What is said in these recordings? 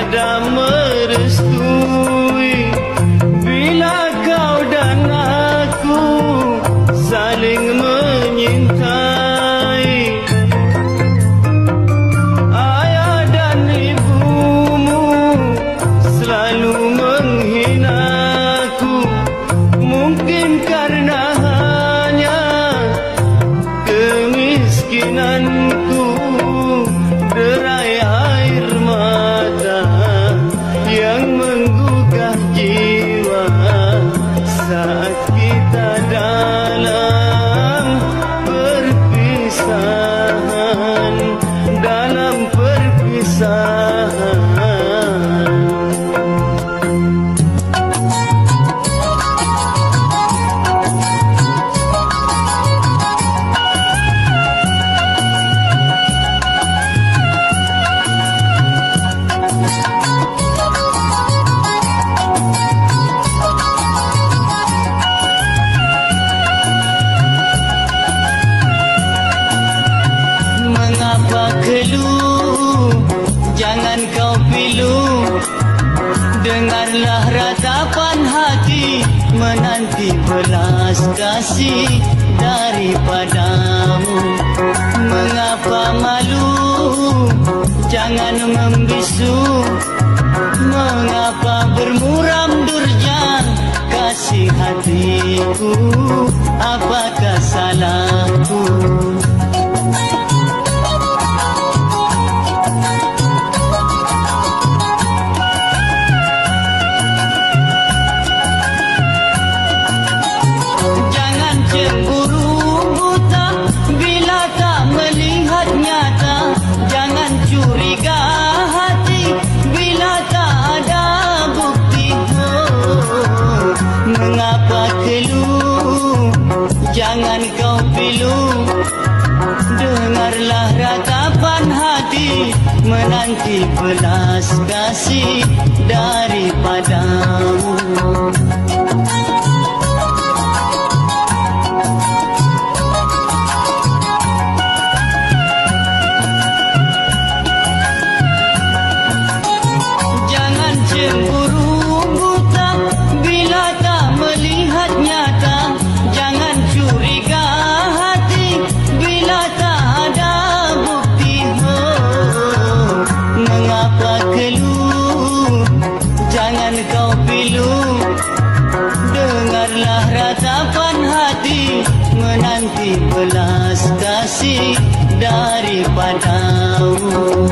tiada merestui bila kau dan aku saling menyintai. Ayah dan ibumu selalu menghinaku, mungkin karena hanya kemiskinanku. Derai air mata yang menggugah jiwa saat kita dalam perpisahan, dalam perpisahan. Mengapa keluh, jangan kau pilu. Dengarlah ratapan hati menanti belas kasih daripadamu. Mengapa malu, jangan membisu. Mengapa bermuram durjang kasih hatiku, apakah salahku? Cemburu buta bila tak melihat nyata, jangan curiga hati bila tak ada bukti. Oh, mengapa keluh, jangan kau pilu. Dengarlah ratapan hati menanti belas kasih daripadamu. Cemburu buta bila tak melihat nyata, jangan curiga hati bila tak ada bukti. Oh, mengapa keluh, jangan kau pilu. Dengarlah ratapan hati menanti belas kasih daripadamu.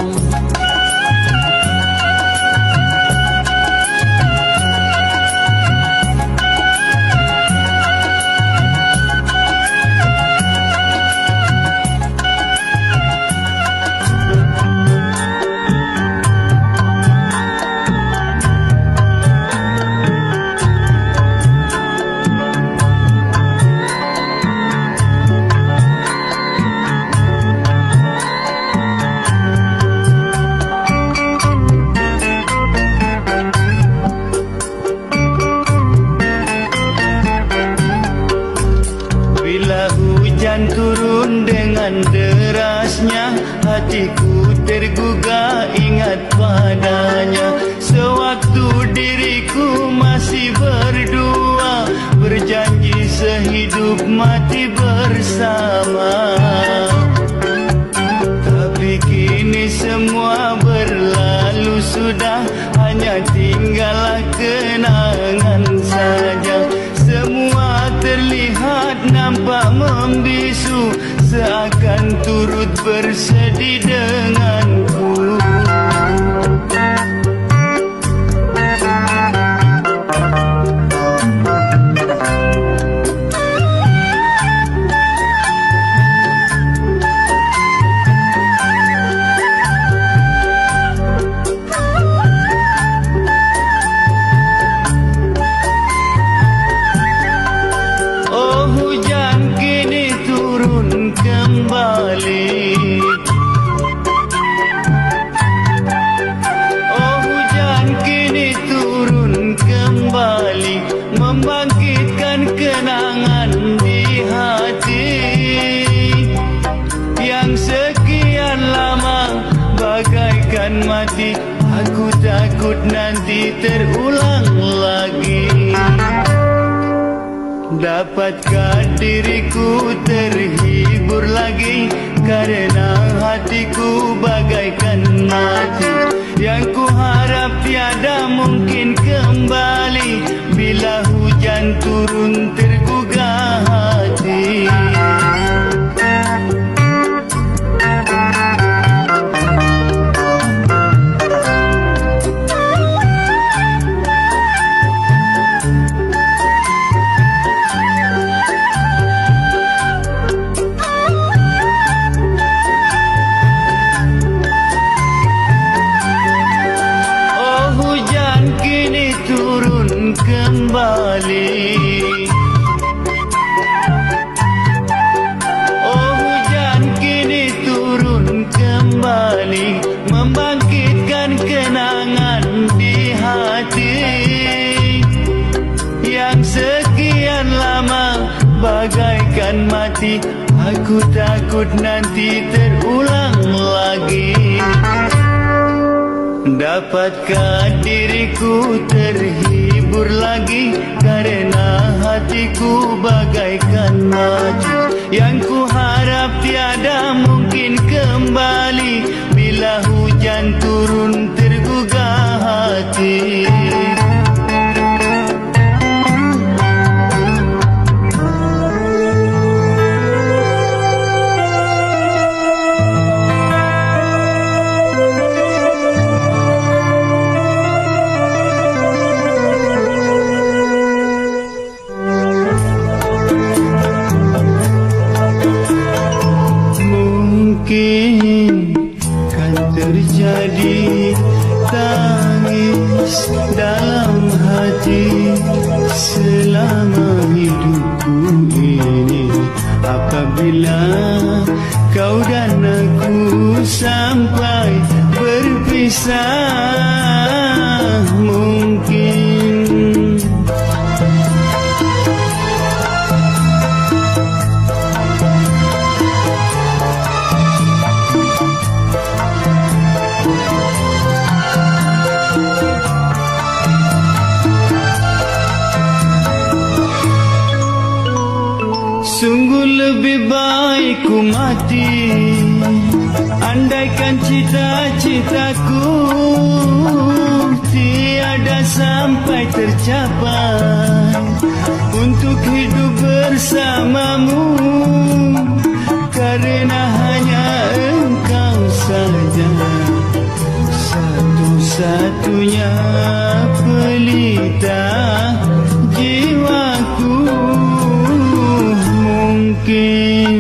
Bila hujan turun dengan derasnya, hatiku tergugah ingat padanya. Sewaktu diriku masih berdua, berjanji sehidup mati bersama. Tapi kini semua berlalu sudah, hanya tinggallah kenangan saja. Semua terlihat nampak membisu, seakan turut bersedih denganku. Hujan kini turun kembali, takut nanti terulang lagi. Dapatkah diriku terhibur lagi, karena hatiku bagaikan mati. Yang ku harap tiada mungkin kembali, bila hujan turun tergugah hati. Kembali, oh hujan kini turun kembali, membangkitkan kenangan di hati yang sekian lama bagaikan mati. Aku takut nanti terulang lagi. Dapatkah diriku terhibur lagi, karena hatiku bagaikan mati. Yang ku harap tiada mungkin kembali, bila hujan turun tergugah hati. Mungkin kan terjadi tangis dalam hati selama hidupku ini, apabila kau dan aku sampai berpisah. Mungkin sungguh lebih baik ku mati, andaikan cita-citaku tiada sampai tercapai, untuk hidup bersamamu, karena hanya engkau saja satu-satunya pelita jiwaku. Mungkin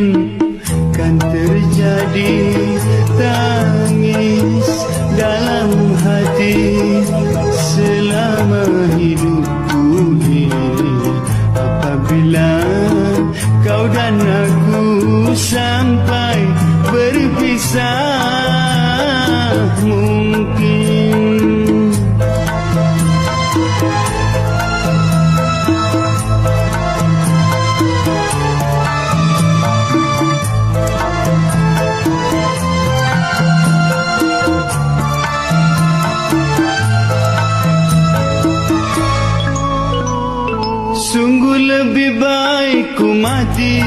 kan terjadi tangis dalam hati selama hidupku ini, apabila kau dan aku sampai berpisah. Mungkin sungguh lebih baik ku mati,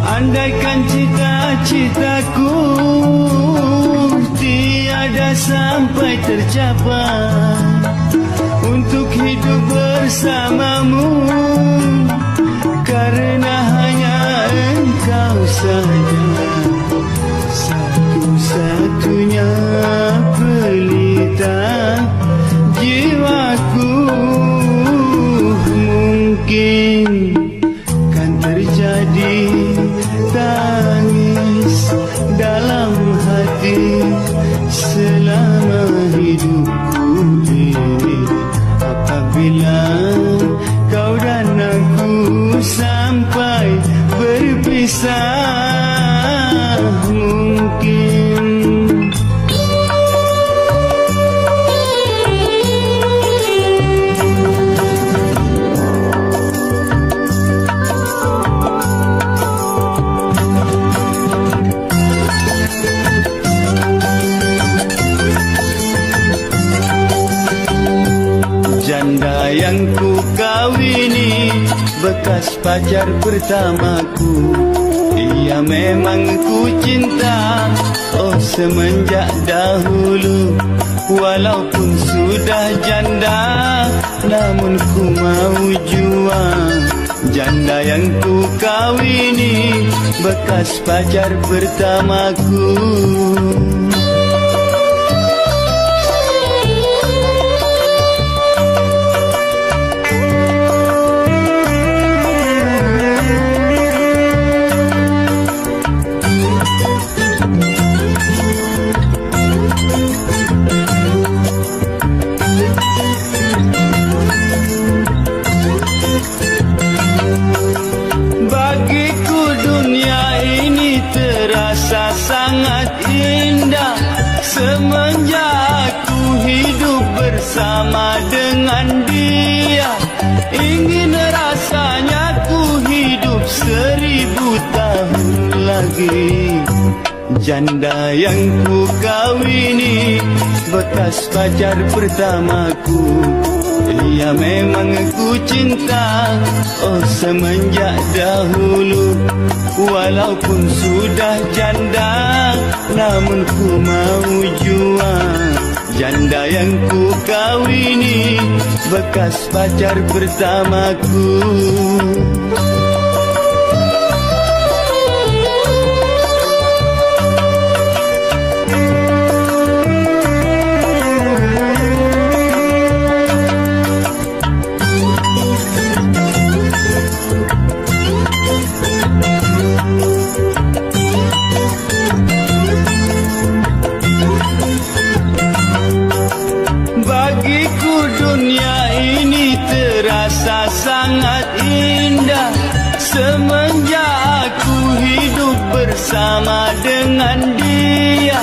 andaikan cita-citaku tiada sampai tercapai, untuk hidup bersamamu, karena hanya engkau saja satu-satunya pelita jiwaku. Mungkin kan terjadi tangis dalam hati selama hidupku ini, apabila kau dan aku sampai berpisah. Mungkin yang ku kawini, bekas pacar pertamaku. Ia memang ku cinta, oh semenjak dahulu. Walaupun sudah janda, namun ku mau jual. Janda yang ku kawini, bekas pacar pertamaku. Bagiku dunia ini terasa sangat indah semenjak ku hidup bersama dengan dia. Ingin rasanya ku hidup 1000 tahun lagi. Janda yang ku kawini, bekas pacar pertamaku. Ia memang ku cinta, oh semenjak dahulu. Walaupun sudah janda, namun ku mau jual. Janda yang ku kawini, bekas pacar pertamaku. Bagiku dunia ini terasa sangat indah semenjak aku hidup bersama dengan dia.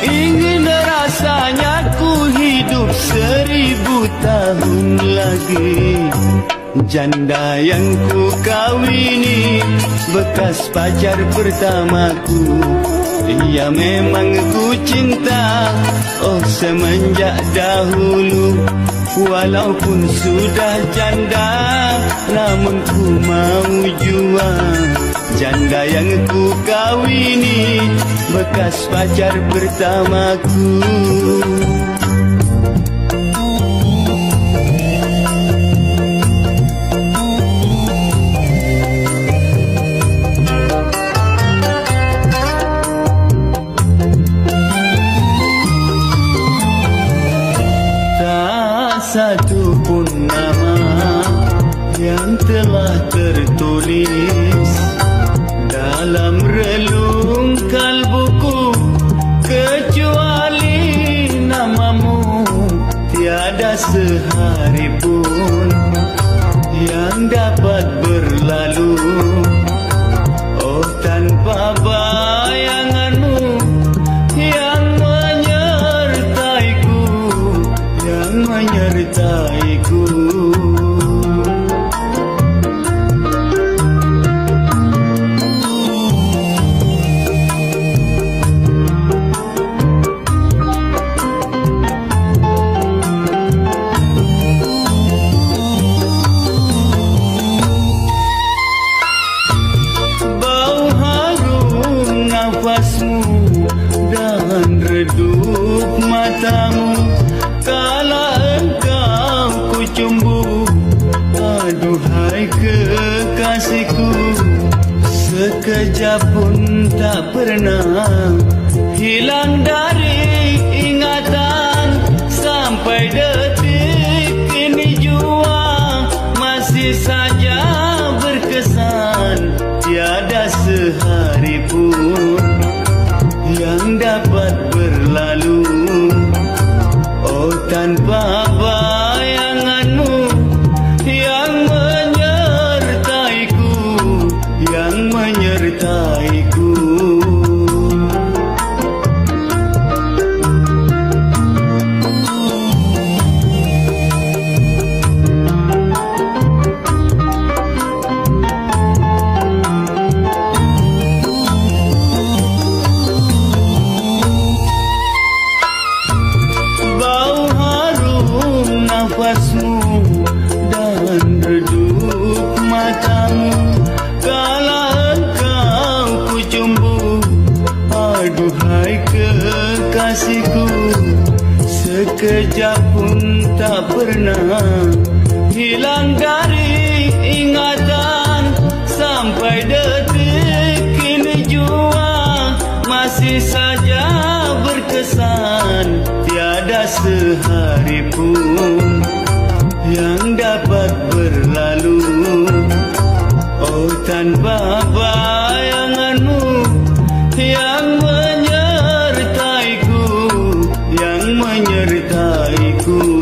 Ingin rasanya ku hidup 1000 tahun lagi. Janda yang ku kawini, bekas pacar pertamaku. Ia memang ku cinta, oh semenjak dahulu. Walaupun sudah janda, namun ku mau jual. Janda yang ku kawini, bekas pacar pertamaku. Satu pun nama yang telah tertulis dalam relung kalbuku, kecuali namamu. Tiada sehari pun yang dapat berlalu, oh tanpa bayanganmu yang menyertaiku, yang menyertaiku. Bau harum nafasmu dan redup matamu kala engkau ku cumbu. Aduhai kekasihku, sekejap pun tak pernah hilang dari ingatan. Sampai detik ini jua masih saja berkesan. Tiada sehari pun yang dapat berlalu, oh tanpa bayanganmu yang menyertaiku, yang menyertaiku. pun tak pernah hilang dari ingatan. Sampai detik ini jua masih saja berkesan. Tiada sehari pun yang dapat berlalu, oh tanpa bayanganmu yang menyertaiku, yang menyertaiku.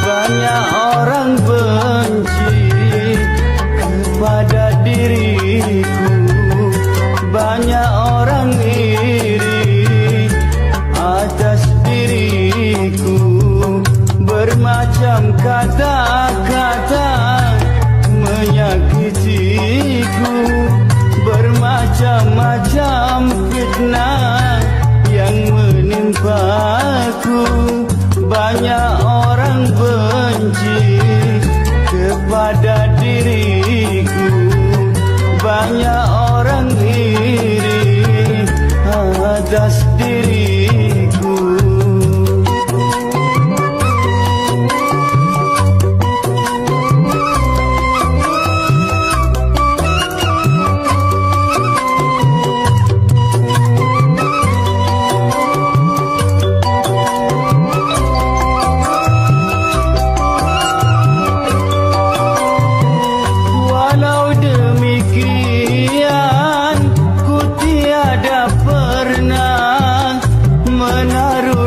Banyak orang benci kepada diriku, banyak orang iri atas diriku. Bermacam kata-kata menyakitiku, bermacam-macam fitnah yang menimpaku. Banyak orang benci kepada diriku, banyak orang iri atas diriku.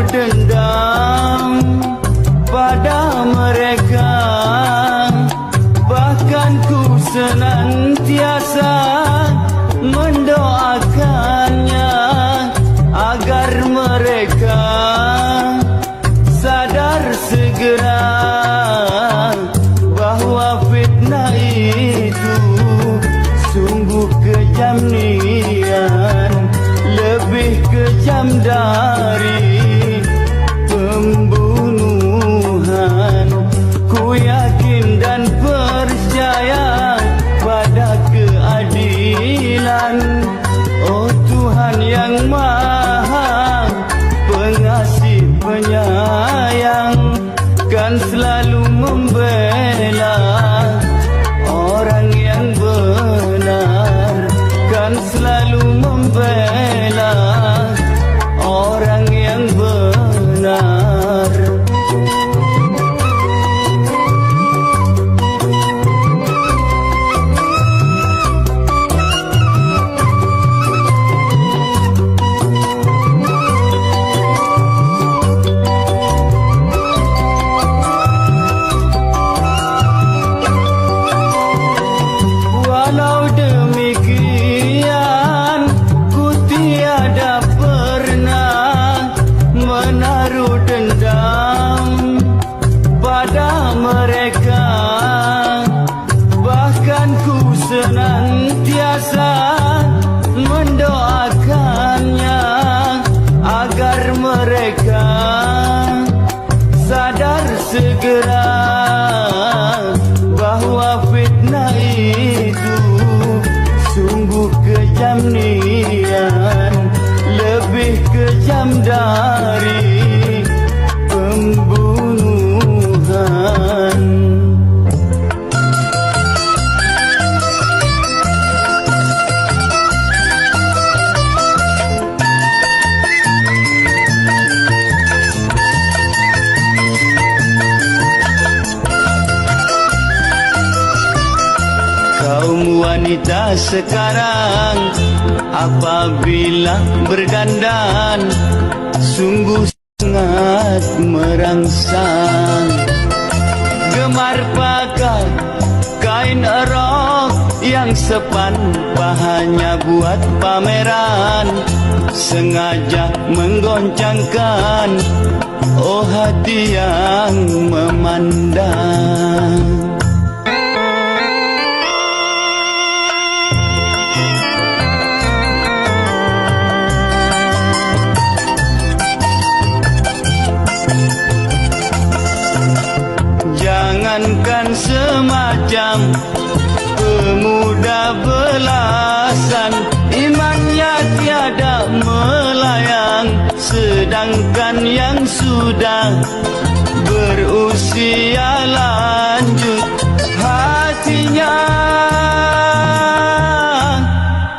Dendam pada mereka, bahkan ku senantiasa mendoakannya agar mereka sadar segera bahwa fitnah itu sungguh kejam nian, lebih kejam dari pembunuhan. Ku yakin dan percaya pada keadilan, oh Tuhan yang Maha Pengasih Penyayang, kan selalu membela orang yang benar, kan selalu membela orang yang benar. Walau demikian, ku tiada pernah menaruh dendam pada mereka. Bahkan ku senantiasa mendoakannya agar mereka sadar segera bahwa fitnah itu sungguh kejam nian, lebih kejam dari pembunuhan. Kaum wanita sekarang apabila berdandan sungguh sangat merangsang. Gemar pakai kain rok yang sepan, bahannya buat pameran. sengaja menggoncangkan, oh hati yang memandang. Jangankan semacam pemuda belasan, imannya tiada melayang, sedangkan yang sudah berusia lanjut, hatinya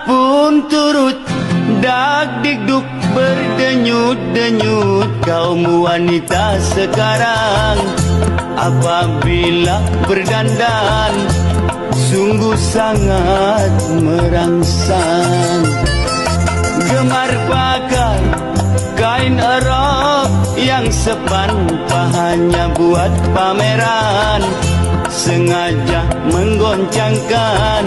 pun turut dak-dikduk berdenyut-denyut. Kaum wanita sekarang apabila berdandan sungguh sangat merangsang. Gemar pakai kain rok yang sepan, hanya buat pameran, sengaja menggoncangkan,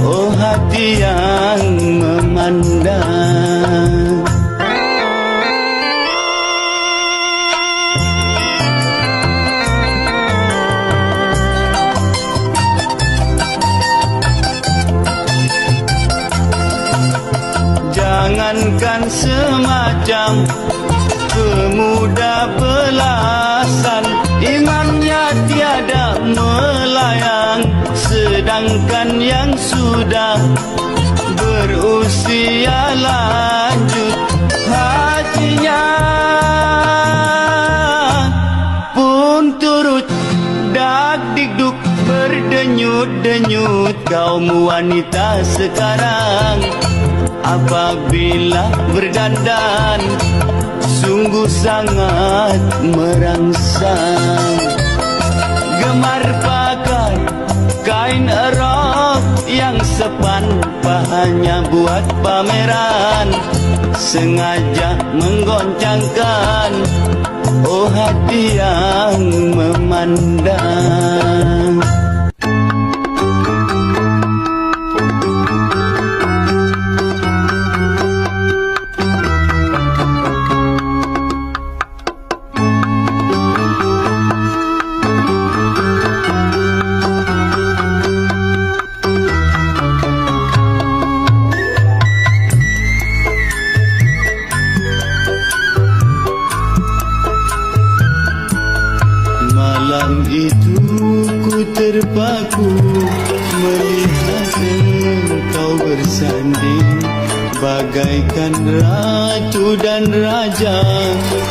oh hati yang memandang. Jangankan semacam pemuda belasan, imannya tiada melayang, sedangkan yang sudah berusia lanjut, hatinya pun turut dak-dikduk berdenyut-denyut. Kaum wanita sekarang apabila berdandan sungguh sangat merangsang. Gemar pakai kain rok yang sepan, hanya buat pameran, sengaja menggoncangkan, oh hati yang memandang. Malam itu ku terpaku melihat engkau bersanding, bagaikan ratu dan raja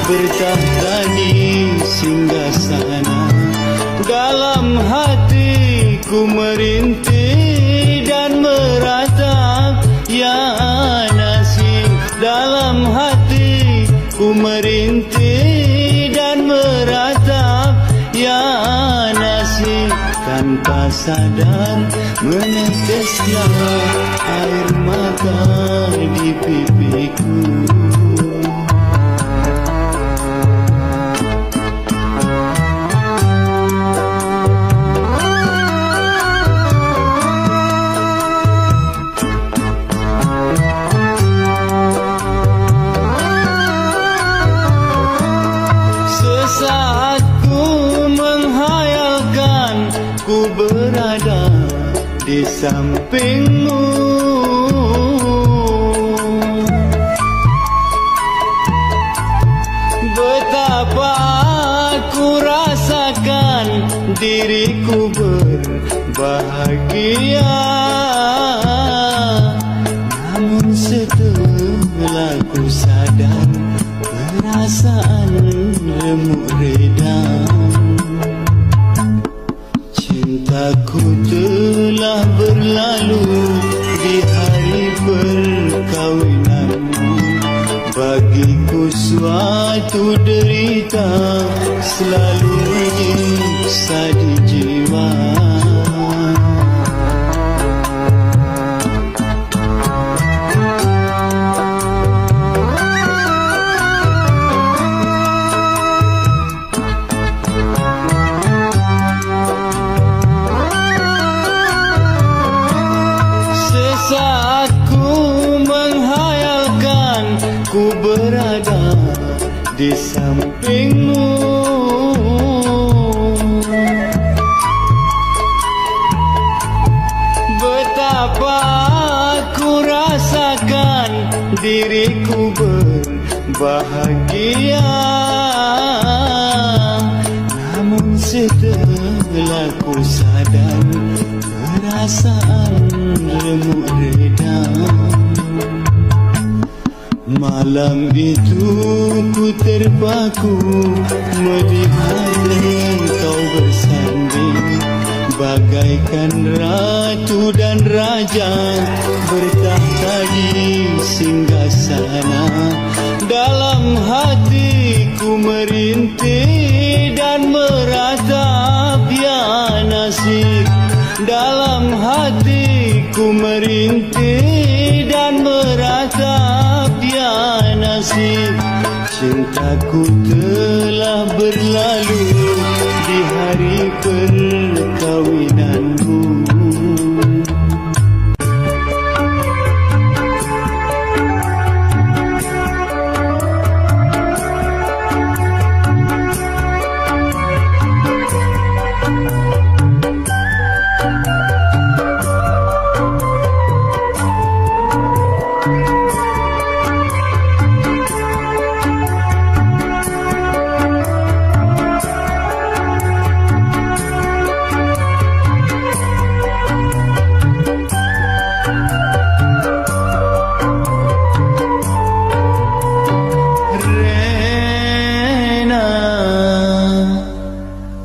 bertahta di singgasana. Dalam hatiku merintih dan meratap, ya nasib. Dalam hatiku merintih dan meratap, ya nasib. Tanpa sadar meneteslah air mata di pipiku. Sesaat ku menghayalkan ku berada di sampingmu, betapa ku rasakan diriku berbahagia. Namun setelah ku sadar, perasaan remuk redam. Cintaku telah berlalu di hari perkahwinanmu. Bagiku suatu derita selalu menyiksa di jiwa. Saat ku menghayalkan di sampingmu. Betapa ku rasakan diriku berbahagia, namun setelah ku sadar perasaan remuk redam. Malam itu ku terpaku melihat engkau bersanding bagaikan ratu dan raja bertahta di singgasana. Dalam hatiku merintih dan meratap ya nasib. Dalam hatiku merintih dan meratap ya nasib. Cintaku telah berlalu di hari perkahwinanmu.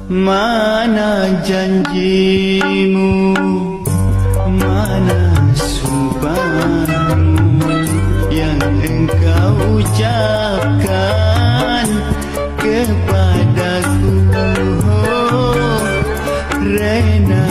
Mana janjimu, mana sumpahmu yang engkau ucapkan kepadaku, oh, Rena.